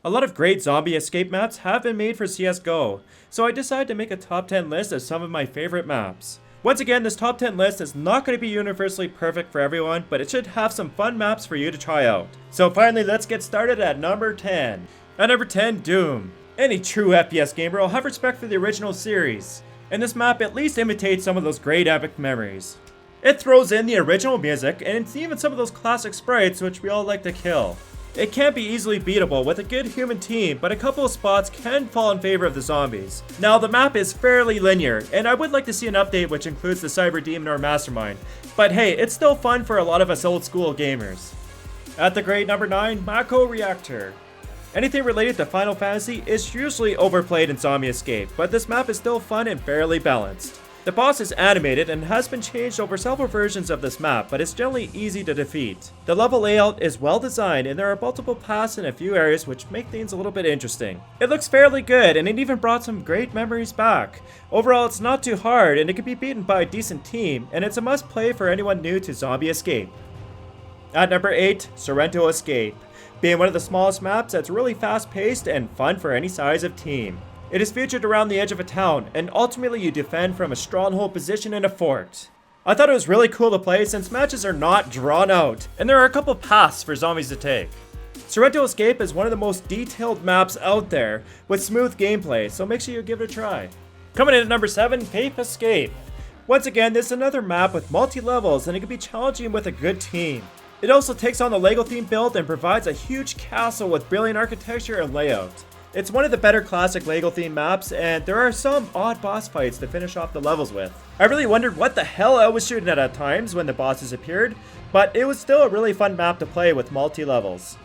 A lot of great zombie escape maps have been made for CSGO, so I decided to make a top 10 list of some of my favorite maps. Once again, this top 10 list is not going to be universally perfect for everyone, but it should have some fun maps for you to try out. So finally, let's get started at number 10. At number 10, Doom. Any true FPS gamer will have respect for the original series, and this map at least imitates some of those great epic memories. It throws in the original music and even some of those classic sprites which we all like to kill. It can't be easily beatable with a good human team, but a couple of spots can fall in favor of the zombies. Now the map is fairly linear, and I would like to see an update which includes the Cyber Demon or Mastermind, but hey, it's still fun for a lot of us old school gamers. At the great number 9, MAKO REACTOR. Anything related to Final Fantasy is usually overplayed in Zombie Escape, but this map is still fun and fairly balanced. The boss is animated and has been changed over several versions of this map, but it's generally easy to defeat. The level layout is well designed and there are multiple paths in a few areas which make things a little bit interesting. It looks fairly good and it even brought some great memories back. Overall, it's not too hard and it can be beaten by a decent team, and it's a must play for anyone new to Zombie Escape. At number 8, SORRENTO Escape. Being one of the smallest maps, it's really fast paced and fun for any size of team. It is featured around the edge of a town, and ultimately you defend from a stronghold position in a fort. I thought it was really cool to play since matches are not drawn out, and there are a couple paths for zombies to take. SORRENTO Escape is one of the most detailed maps out there, with smooth gameplay, so make sure you give it a try. Coming in at number 7, FAPESCAPE. Once again, this is another map with multi-levels, and it can be challenging with a good team. It also takes on the LEGO theme build and provides a huge castle with brilliant architecture and layout. It's one of the better classic LEGO themed maps, and there are some odd boss fights to finish off the levels with. I really wondered what the hell I was shooting at times when the bosses appeared, but it was still a really fun map to play with multi-levels.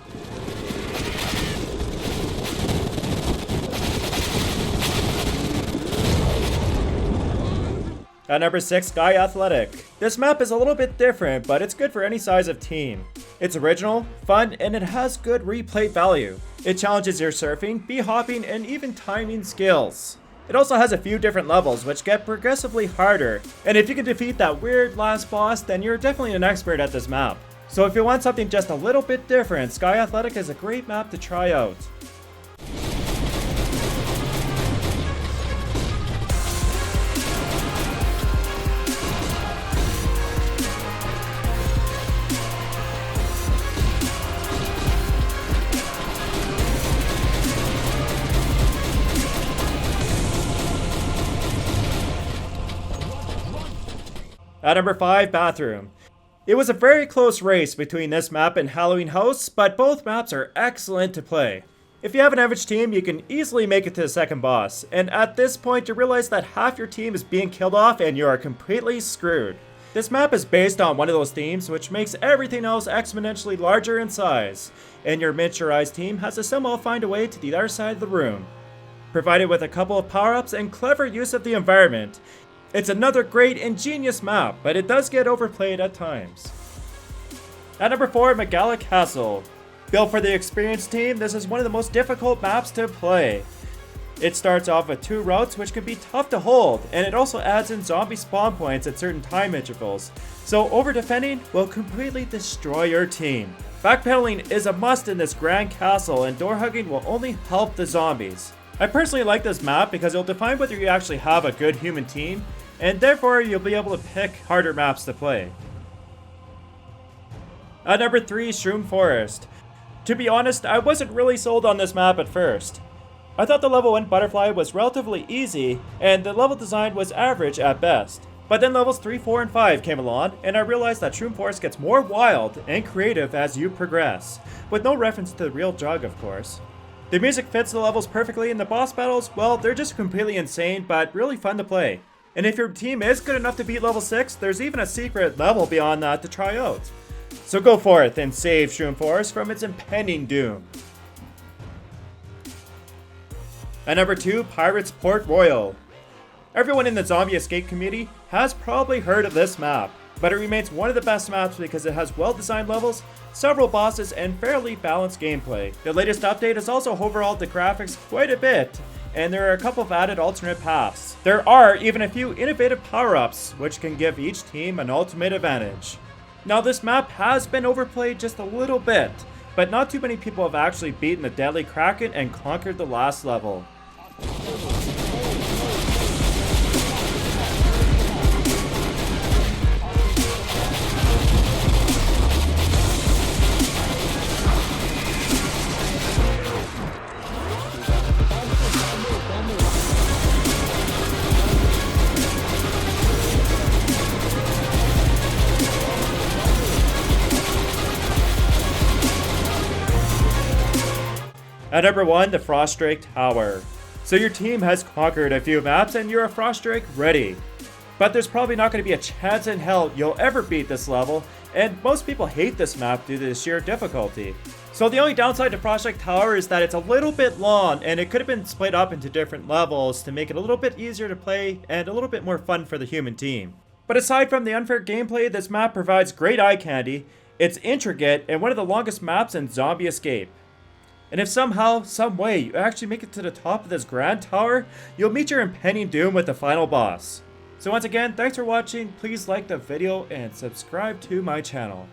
At number 6, Sky Athletic. This map is a little bit different, but it's good for any size of team. It's original, fun, and it has good replay value. It challenges your surfing, bee-hopping, and even timing skills. It also has a few different levels which get progressively harder, and if you can defeat that weird last boss, then you're definitely an expert at this map. So if you want something just a little bit different, Sky Athletic is a great map to try out. At number 5, Bathroom. It was a very close race between this map and Halloween House, but both maps are excellent to play. If you have an average team, you can easily make it to the second boss, and at this point you realize that half your team is being killed off and you are completely screwed. This map is based on one of those themes which makes everything else exponentially larger in size, and your miniaturized team has to somehow find a way to the other side of the room. Provided with a couple of power-ups and clever use of the environment, it's another great ingenious map, but it does get overplayed at times. At number 4, MAGALA Castle. Built for the experienced team, this is one of the most difficult maps to play. It starts off with 2 routes which can be tough to hold, and it also adds in zombie spawn points at certain time intervals, so over-defending will completely destroy your team. Backpedaling is a must in this grand castle, and door hugging will only help the zombies. I personally like this map because it'll define whether you actually have a good human team, and therefore you'll be able to pick harder maps to play. At number 3, Shroom Forest. To be honest, I wasn't really sold on this map at first. I thought the level 1 butterfly was relatively easy, and the level design was average at best. But then levels 3, 4, and 5 came along, and I realized that Shroom Forest gets more wild and creative as you progress, with no reference to the real jug of course. The music fits the levels perfectly, and the boss battles, well, they're just completely insane, but really fun to play. And if your team is good enough to beat level 6, there's even a secret level beyond that to try out. So go forth and save Shroom Forest from its impending doom. At number 2, Pirates Port Royal. Everyone in the Zombie Escape community has probably heard of this map, but it remains one of the best maps because it has well-designed levels, several bosses, and fairly balanced gameplay. The latest update has also overhauled the graphics quite a bit, and there are a couple of added alternate paths. There are even a few innovative power-ups, which can give each team an ultimate advantage. Now this map has been overplayed just a little bit, but not too many people have actually beaten the Deadly Kraken and conquered the last level. At number 1, the Frostdrake Tower. So your team has conquered a few maps and you're a Frostdrake ready. But there's probably not going to be a chance in hell you'll ever beat this level, and most people hate this map due to the sheer difficulty. So the only downside to Frostdrake Tower is that it's a little bit long and it could have been split up into different levels to make it a little bit easier to play and a little bit more fun for the human team. But aside from the unfair gameplay, this map provides great eye candy, it's intricate, and one of the longest maps in Zombie Escape. And if somehow, some way, you actually make it to the top of this grand tower, you'll meet your impending doom with the final boss. So once again, thanks for watching, please like the video and subscribe to my channel.